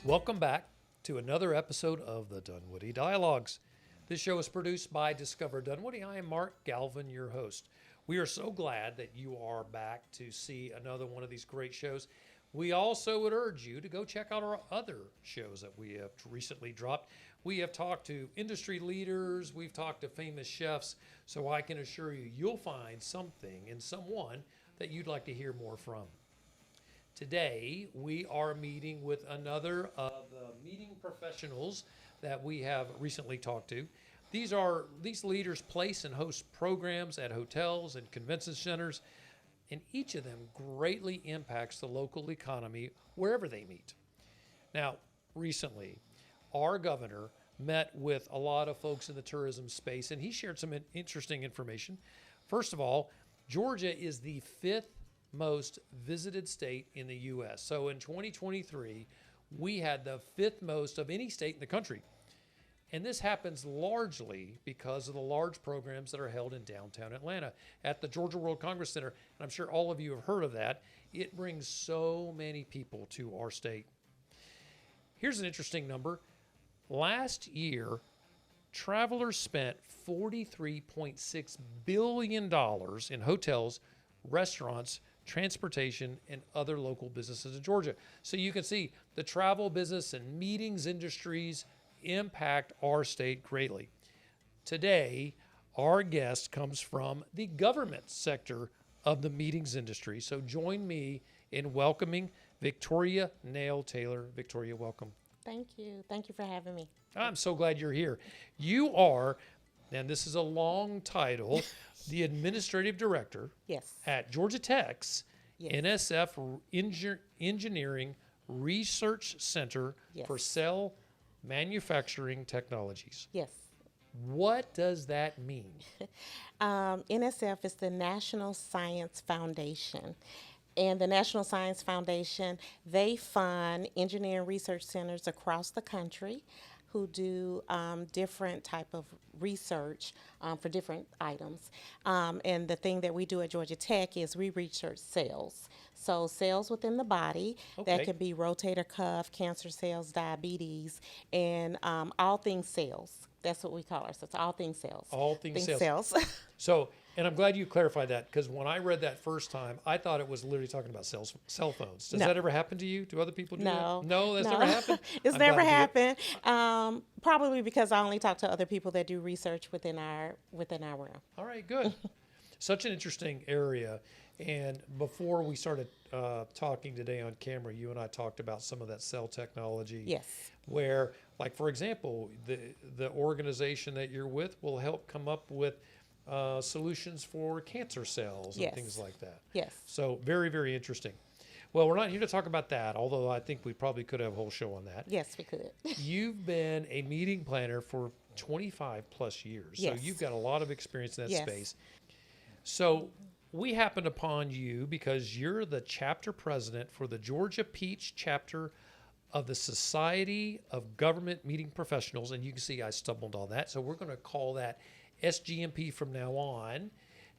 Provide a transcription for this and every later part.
Welcome back to another episode of the Dunwoody Dialogues. This show is produced by Discover Dunwoody. I am Mark Galvin, your host. We are so glad that you are back to see another one of these great shows. We also would urge you to go check out our other shows that we have recently dropped. We have talked to industry leaders, we've talked to famous chefs, so I can assure you, you'll find something and someone that you'd like to hear more from. Today, we are meeting with another of the meeting professionals that we have recently talked to. These leaders place and host programs at hotels and convention centers, and each of them greatly impacts the local economy wherever they meet. Now, recently, our governor met with a lot of folks in the tourism space, and he shared some interesting information. First of all, Georgia is the fifth most visited state in the U.S. So in 2023, we had the fifth most of any state in the country. And this happens largely because of the large programs that are held in downtown Atlanta at the Georgia World Congress Center. And I'm sure all of you have heard of that. It brings so many people to our state. Here's an interesting number. Last year, travelers spent $43.6 billion in hotels, restaurants, transportation, and other local businesses in Georgia. So you can see the travel business and meetings industries impact our state greatly. Today, our guest comes from the government sector of the meetings industry. So join me in welcoming Victoria Nail Taylor. Victoria, welcome. Thank you. Thank you for having me. I'm so glad you're here. You are, and this is a long title, the Administrative Director at Georgia Tech's NSF Engineering Research Center for Cell Manufacturing Technologies. Yes. What does that mean? NSF is the National Science Foundation. And the National Science Foundation, they fund engineering research centers across the country who do different type of research for different items. And the thing that we do at Georgia Tech is we research cells. So cells within the body, that could be rotator cuff, cancer cells, diabetes, and all things cells. That's what we call ourselves, all things cells. All things cells. So, and I'm glad you clarified that, because when I read that first time, I thought it was literally talking about cell phones. Does that ever happen to you? Do other people do that? No, that's never happened? It's never happened. Probably because I only talk to other people that do research within our realm. All right, good. Such an interesting area. And before we started talking today on camera, you and I talked about some of that cell technology. Yes. Where, like, for example, the organization that you're with will help come up with solutions for cancer cells and things like that. Yes. So very, very interesting. Well, we're not here to talk about that, although I think we probably could have a whole show on that. Yes, we could. You've been a meeting planner for 25 plus years. Yes. So you've got a lot of experience in that space. So we happened upon you because you're the chapter president for the Georgia Peach chapter of the Society of Government Meeting Professionals. And you can see I stumbled on that. So we're going to call that SGMP from now on.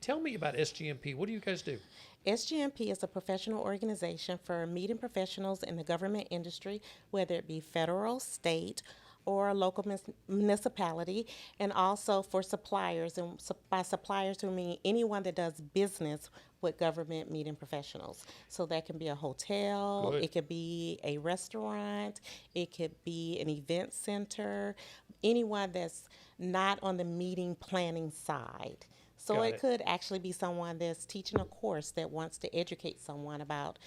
Tell me about SGMP. What do you guys do? SGMP is a professional organization for meeting professionals in the government industry, whether it be federal, state, or a local municipality, and also for suppliers. And by suppliers, we mean anyone that does business with government meeting professionals. So that can be a hotel, it could be a restaurant, it could be an event center, anyone that's not on the meeting planning side. So it could actually be someone that's teaching a course that wants to educate someone about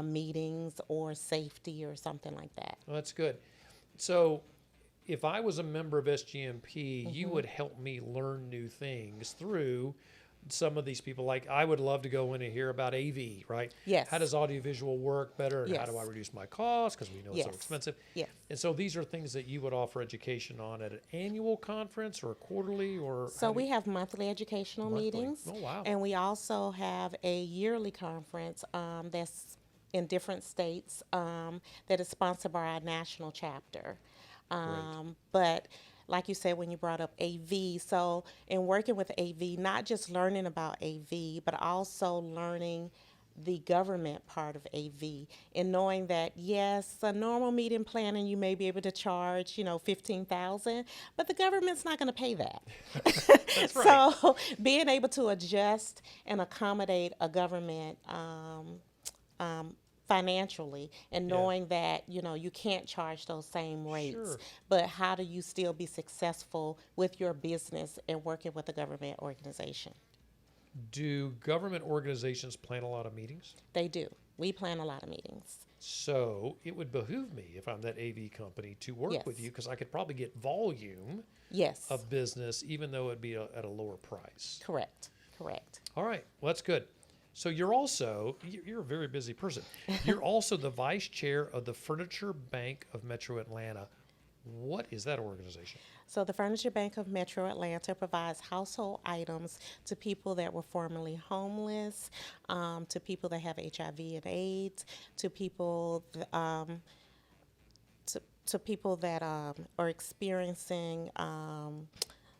meetings or safety or something like that. Well, that's good. So if I was a member of SGMP, you would help me learn new things through some of these people. Like, I would love to go in and hear about AV, right? Yes. How does audiovisual work better, and how do I reduce my costs, because we know it's so expensive. Yes. And so these are things that you would offer education on at an annual conference or a quarterly, or? So we have monthly educational meetings. Oh, wow. And we also have a yearly conference that's in different states that is sponsored by our national chapter. But like you said, when you brought up AV, so in working with AV, not just learning about AV, but also learning the government part of AV, and knowing that yes, a normal meeting planner you may be able to charge, 15,000, but the government's not going to pay that. That's right. So being able to adjust and accommodate a government financially, and Yeah. knowing that you can't charge those same rates, Sure. but how do you still be successful with your business and working with a government organization? Do government organizations plan a lot of meetings? They do. We plan a lot of meetings. So it would behoove me, if I'm that AV company, to work with Yes. you because I could probably get volume Yes. of business, even though it'd be at a lower price. Correct. Correct. All right, well, that's good. So you're a very busy person. You're also the vice chair of the Furniture Bank of Metro Atlanta. What is that organization? So the Furniture Bank of Metro Atlanta provides household items to people that were formerly homeless, to people that have HIV and AIDS, to people to people that are experiencing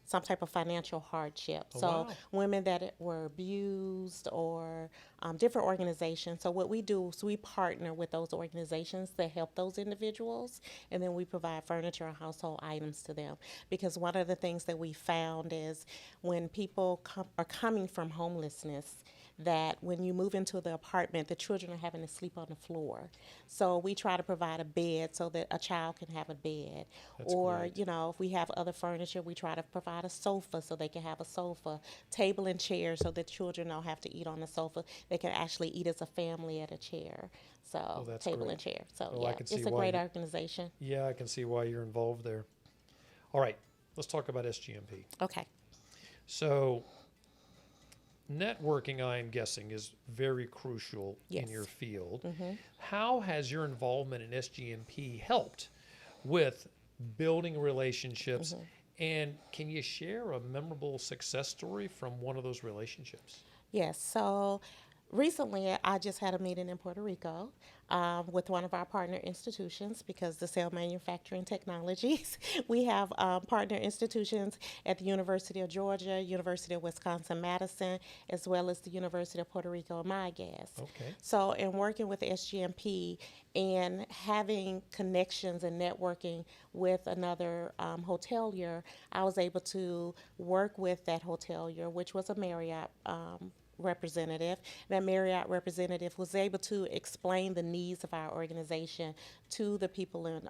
some type of financial hardship. Oh, So wow. women that were abused, or different organizations. So what we do is we partner with those organizations that help those individuals, and then we provide furniture and household items to them. Because one of the things that we found is when people are coming from homelessness, that when you move into the apartment, the children are having to sleep on the floor. So we try to provide a bed so that a child can have a bed. That's Or, great. if we have other furniture, we try to provide a sofa so they can have a sofa, table and chair so that children don't have to eat on the sofa. They can actually eat as a family at a chair. So that's table great. and chair. So Well, I yeah, can see it's a why great you- organization. Yeah, I can see why you're involved there. All right, let's talk about SGMP. Okay. So networking, I'm guessing, is very crucial in Yes. your field. How has your involvement in SGMP helped with building relationships? And can you share a memorable success story from one of those relationships? Yes. So recently, I just had a meeting in Puerto Rico with one of our partner institutions, because the Cell Manufacturing Technologies, we have partner institutions at the University of Georgia, University of Wisconsin-Madison, as well as the University of Puerto Rico, MyGas. Okay. So in working with SGMP and having connections and networking with another hotelier, I was able to work with that hotelier, which was a Marriott representative. That Marriott representative was able to explain the needs of our organization to the people in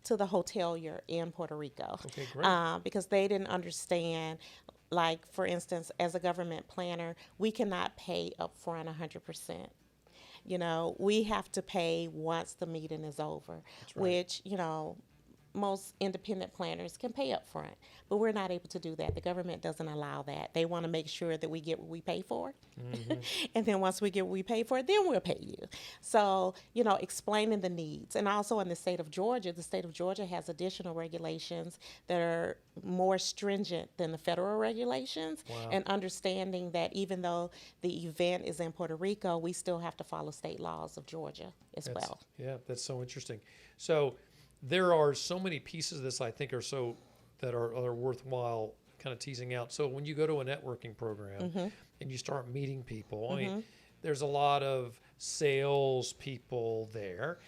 to the hotelier in Puerto Rico. Okay, great. Because they didn't understand, like, for instance, as a government planner, we cannot pay upfront 100%. We have to pay once the meeting is over, That's right. which, most independent planners can pay up front, but we're not able to do that. The government doesn't allow that. They want to make sure that we get what we pay for. And then once we get what we pay for, then we'll pay you. So, explaining the needs. And also in the state of Georgia has additional regulations that are more stringent than the federal regulations. Wow. And understanding that even though the event is in Puerto Rico, we still have to follow state laws of Georgia as well. Yeah, that's so interesting. So there are so many pieces of this I think that are worthwhile kind of teasing out. So when you go to a networking program and you start meeting people, I mean, there's a lot of sales people there,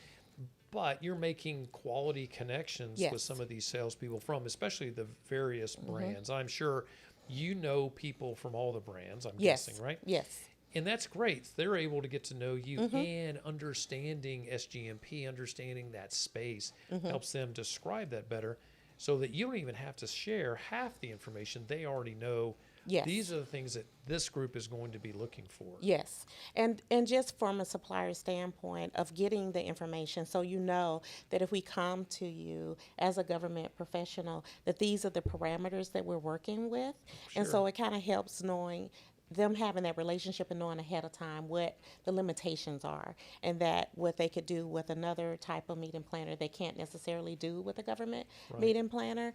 but you're making quality connections with Yes. some of these salespeople from, especially the various brands. I'm sure you know people from all the brands, I'm Yes. guessing, right? Yes. And that's great. They're able to get to know you, and understanding SGMP, understanding that space helps them describe that better, so that you don't even have to share half the information. They already know Yes. these are the things that this group is going to be looking for. Yes, and just from a supplier standpoint of getting the information, so that if we come to you as a government professional, that these are the parameters that we're working with, and so Sure. it kind of helps knowing them having that relationship and knowing ahead of time what the limitations are, and that what they could do with another type of meeting planner they can't necessarily do with a government Right. meeting planner.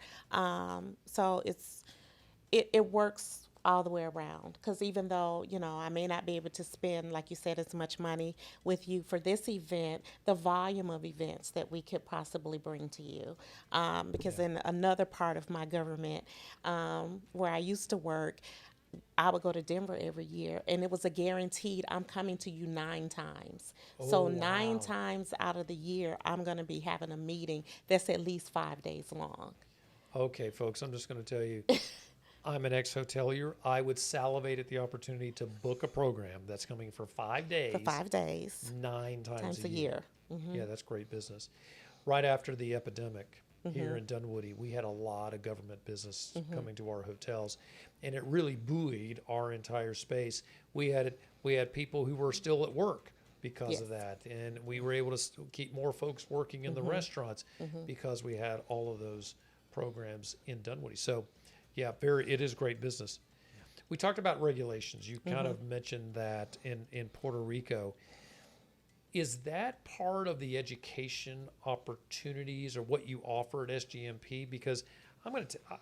So it works all the way around, because even though I may not be able to spend, like you said, as much money with you for this event, the volume of events that we could possibly bring to you, because in another part of my government where I used to work, I would go to Denver every year, and it was a guaranteed, I'm coming to you 9 times. Oh, So 9 wow. times out of the year, I'm going to be having a meeting that's at least 5 days long. Okay, folks, I'm just going to tell you, I'm an ex-hotelier. I would salivate at the opportunity to book a program that's coming for 5 For days, 5 days, 9 times times a a year. year. Yeah, that's great business. Right after the epidemic here Mm-hmm. in Dunwoody, we had a lot of government business coming to our hotels, and it really buoyed our entire space. We had people who were still at work because Yes. of that, and we were able to keep more folks working in the restaurants because we had all of those programs in Dunwoody. So, yeah, it is great business. We talked about regulations. You kind of mentioned that in Puerto Rico. Is that part of the education opportunities or what you offer at SGMP? Because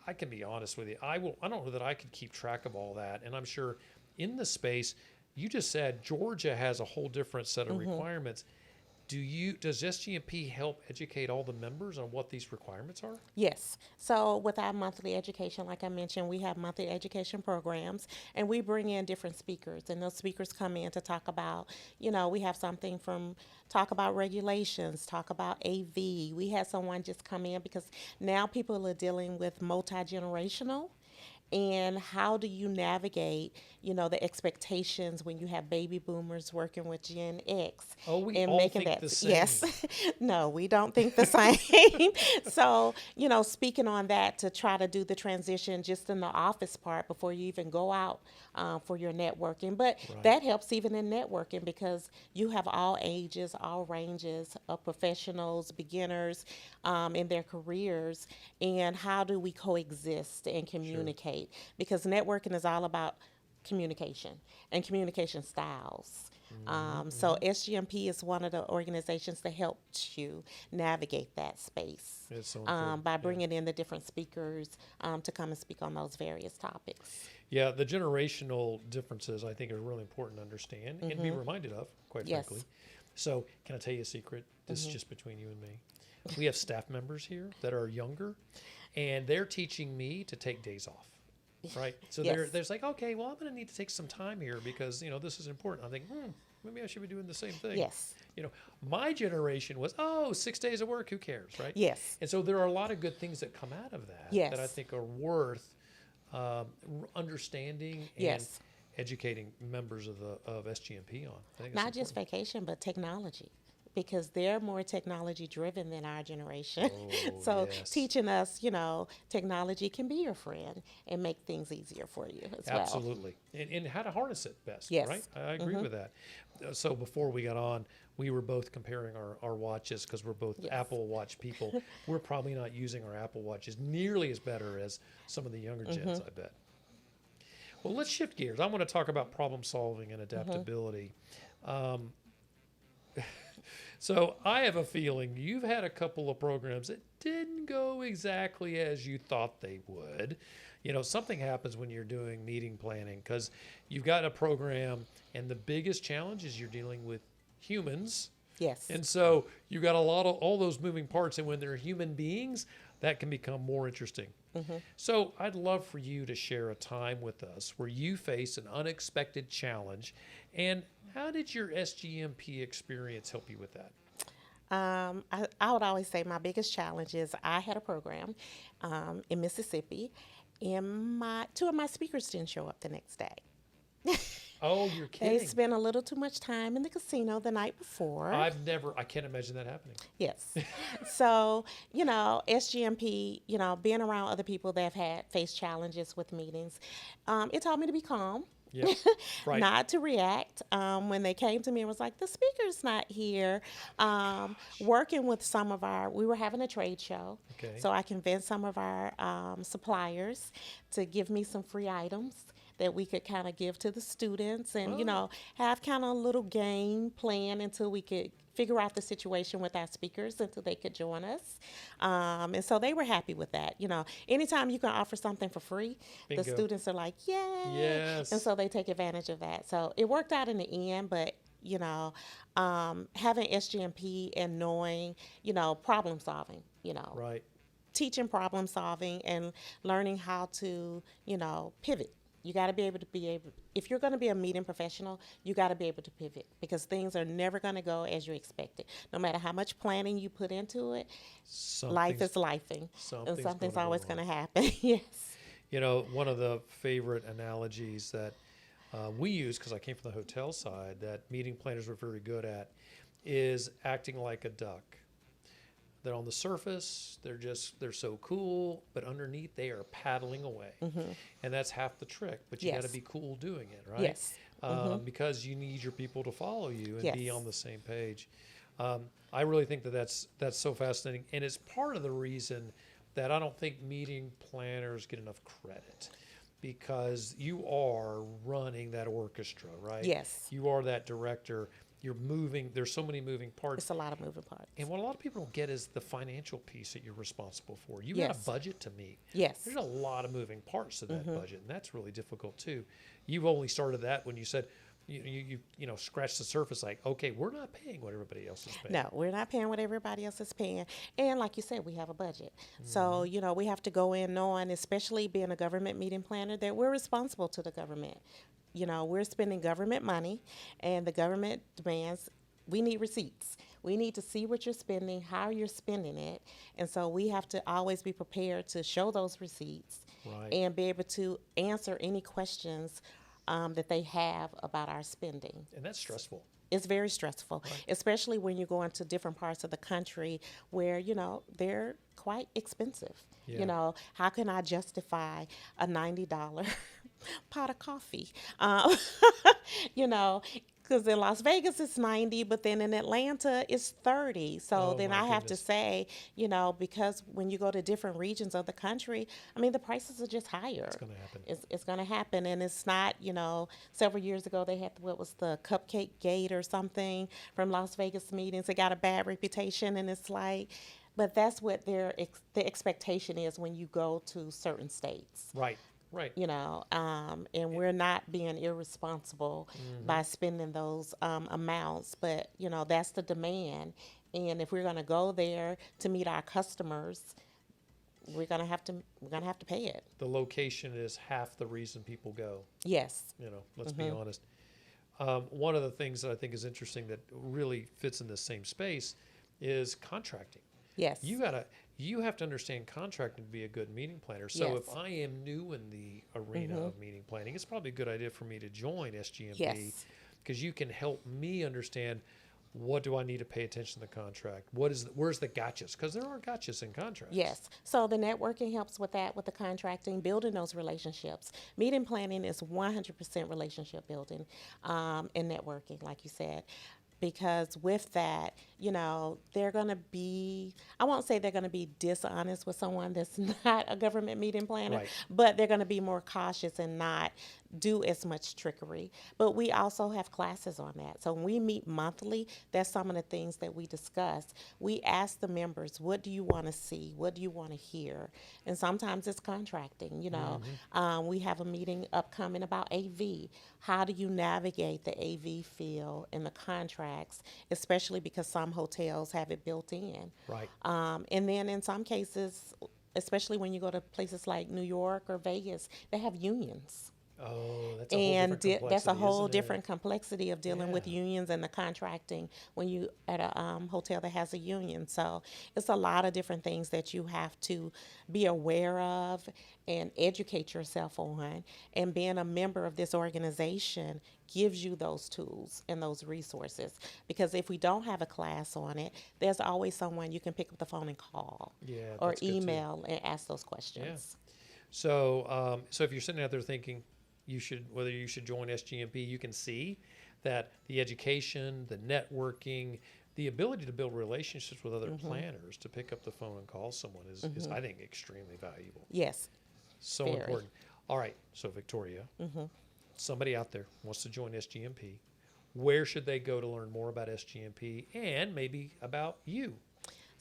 I can be honest with you. I don't know that I could keep track of all that. And I'm sure in the space, you just said Georgia has a whole different set of requirements. Does SGMP help educate all the members on what these requirements are? Yes. So with our monthly education, like I mentioned, we have monthly education programs, and we bring in different speakers, and those speakers come in to talk about, we have something from talk about regulations, talk about AV. We had someone just come in because now people are dealing with multi-generational. And how do you navigate, the expectations when you have baby boomers working with Gen X Oh, we and all making think that, the same. yes, no, we don't think the same. So, speaking on that to try to do the transition just in the office part before you even go out for your networking. But Right. that helps even in networking because you have all ages, all ranges of professionals, beginners in their careers. And how do we coexist and communicate? Because networking is all about communication and communication styles. So SGMP is one of the organizations that helps you navigate that space It's so important. by Yeah. bringing in the different speakers to come and speak on those various topics. Yeah, the generational differences I think are really important to understand and be reminded of, quite Yes. frankly. So, can I tell you a secret? This is just between you and me. We have staff members here that are younger, and they're teaching me to take days off. Right? So Yes. they're like, okay, well, I'm going to need to take some time here because, this is important. I think, maybe I should be doing the same thing. Yes. My generation was, 6 days of work, who cares, right? Yes. And so there are a lot of good things that come out of that Yes. that I think are worth understanding and Yes. educating members of SGMP on. I think it's Not just important. vacation, but technology. Because they're more technology driven than our generation. Oh, So yes. teaching us, technology can be your friend and make things easier for you as well. Absolutely. And how to harness it best, Yes. right? I agree with that. So before we got on, we were both comparing our watches because we're both Yes. Apple Watch people. We're probably not using our Apple Watches nearly as better as some of the younger gens, I bet. Well, let's shift gears. I want to talk about problem solving and adaptability. So I have a feeling you've had a couple of programs that didn't go exactly as you thought they would. Something happens when you're doing meeting planning because you've got a program and the biggest challenge is you're dealing with humans. Yes. And so you got a lot of all those moving parts. And when they're human beings, that can become more interesting. So I'd love for you to share a time with us where you faced an unexpected challenge. And how did your SGMP experience help you with that? I would always say my biggest challenge is I had a program in Mississippi, and two of my speakers didn't show up the next day. Oh, you're They kidding. spent a little too much time in the casino the night before. I can't imagine that happening. Yes. So, SGMP, being around other people that have faced challenges with meetings, it taught me to be calm. Yeah, right. Not to react. When they came to me and was like, the speaker's not here. Working with we were having a trade show. Okay. So I convinced some of our suppliers to give me some free items that we could kind of give to the students and, have kind of a little game plan until we could figure out the situation with our speakers until they could join us. And so they were happy with that. Anytime you can offer something for free, Bingo. the students are like, yay. Yes. And so they take advantage of that. So it worked out in the end, but, having SGMP and knowing, problem solving, Right. teaching problem solving and learning how to, pivot, You got to be able if you're going to be a meeting professional, you got to be able to pivot because things are never going to go as you expected. No matter how much planning you put into it, life is lifing, and something's always going to happen. Yes. You know, one of the favorite analogies that we use, because I came from the hotel side, that meeting planners were very good at, is acting like a duck. That on the surface, they're so cool, but underneath they are paddling away. And that's half the trick, but you got to be cool doing it, right? Yes. Because you need your people to follow you and be on the same page. I really think that's so fascinating, and it's part of the reason that I don't think meeting planners get enough credit, because you are running that orchestra, right? Yes. You are that director. You're moving. There's so many moving parts. It's a lot of moving parts. And what a lot of people don't get is the financial piece that you're responsible for. You got a budget to meet. Yes. There's a lot of moving parts to that budget, and that's really difficult too. You've only started that when you said, you scratched the surface, like, okay, we're not paying what everybody else is paying. No, we're not paying what everybody else is paying. And like you said, we have a budget. So, we have to go in knowing, especially being a government meeting planner, that we're responsible to the government. We're spending government money, and the government demands we need receipts. We need to see what you're spending, how you're spending it. And so we have to always be prepared to show those receipts and be able to answer any questions that they have about our spending. And that's stressful. It's very stressful, especially when you go into different parts of the country where, they're quite expensive. Yeah. How can I justify a $90 pot of coffee? Because in Las Vegas it's 90, but then in Atlanta it's 30. So then I have to say, because when you go to different regions of the country, the prices are just higher. It's going to happen. It's going to happen. And it's not, several years ago they had, what was the Cupcake Gate or something from Las Vegas meetings. It got a bad reputation, and it's like, but that's what the expectation is when you go to certain states. Right. And we're not being irresponsible by spending those amounts, but that's the demand. And if we're going to go there to meet our customers, we're gonna have to pay it. The location is half the reason people go. Yes. Let's be honest. One of the things that I think is interesting that really fits in the same space is contracting. Yes. You have to understand contracting to be a good meeting planner. So if I am new in the arena of meeting planning, it's probably a good idea for me to join SGMP, because you can help me understand, what do I need to pay attention to the contract? Where's the gotchas? Because there are gotchas in contracts. Yes. So the networking helps with that, with the contracting, building those relationships. Meeting planning is 100% relationship building and networking, like you said. Because with that, they're going to be, I won't say they're going to be dishonest with someone that's not a government meeting planner, but they're going to be more cautious and not do as much trickery. But we also have classes on that. So when we meet monthly, that's some of the things that we discuss. We ask the members, what do you want to see? What do you want to hear? And sometimes it's contracting. We have a meeting upcoming about AV. How do you navigate the AV field and the contracts, especially because some hotels have it built in. Right. And then in some cases, especially when you go to places like New York or Vegas, they have unions. Oh, that's a whole different complexity, that's a whole isn't it? different complexity of dealing with unions and the contracting when you at a hotel that has a union. So it's a lot of different things that you have to be aware of and educate yourself on. And being a member of this organization gives you those tools and those resources. Because if we don't have a class on it, there's always someone you can pick up the phone and call or email and ask those questions. Yeah. So if you're sitting out there thinking, whether you should join SGMP, you can see that the education, the networking, the ability to build relationships with other planners, to pick up the phone and call someone is I think, extremely valuable. Yes. So Very. important. All right. So Victoria, somebody out there wants to join SGMP. Where should they go to learn more about SGMP and maybe about you?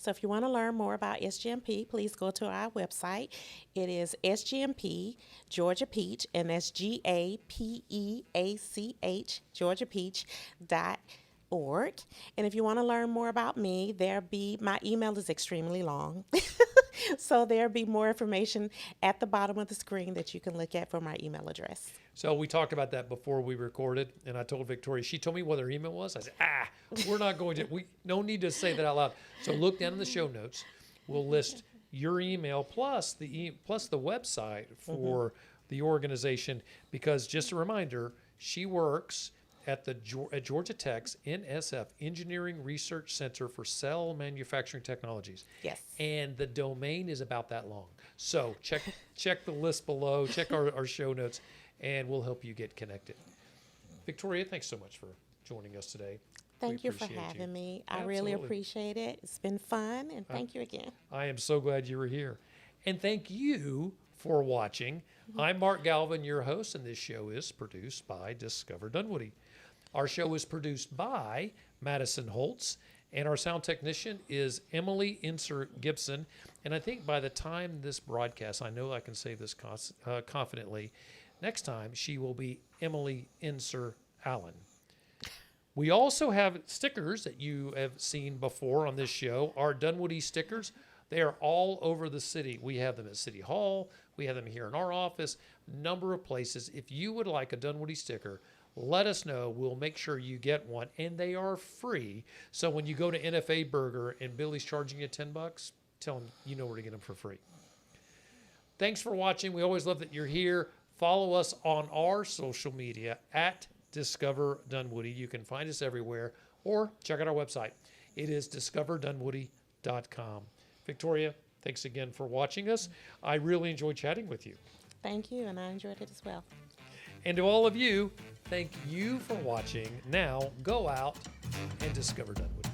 So if you want to learn more about SGMP, please go to our website. It is SGMP Georgia Peach, and that's GAPEACH, GeorgiaPeach.org. And if you want to learn more about me, my email is extremely long. So there'll be more information at the bottom of the screen that you can look at for my email address. So we talked about that before we recorded, and I told Victoria, she told me what her email was. I said, we're not going to, we no need to say that out loud. So look down in the show notes. We'll list your email plus the website for the organization, because just a reminder, she works at Georgia Tech's NSF Engineering Research Center for Cell Manufacturing Technologies. Yes. And the domain is about that long. So check the list below, check our show notes, and we'll help you get connected. Victoria, thanks so much for joining us today. Thank you for appreciate having me. I Absolutely. really appreciate it. It's been fun, and thank you again. I am so glad you were here. And thank you for watching. I'm Mark Galvin, your host, and this show is produced by Discover Dunwoody. Our show is produced by Madison Holtz, and our sound technician is Emily Inser Gibson. And I think by the time this broadcast, I know I can say this confidently, next time she will be Emily Inser Allen. We also have stickers that you have seen before on this show, our Dunwoody stickers. They are all over the city. We have them at City Hall. We have them here in our office, number of places. If you would like a Dunwoody sticker, let us know. We'll make sure you get one, and they are free. So when you go to NFA Burger and Billy's charging you $10, tell them you know where to get them for free. Thanks for watching. We always love that you're here. Follow us on our social media at Discover Dunwoody. You can find us everywhere, or check out our website. It is discoverdunwoody.com. Victoria, thanks again for watching us. I really enjoyed chatting with you. Thank you, and I enjoyed it as well. And to all of you, thank you for watching. Now go out and discover Dunwoody.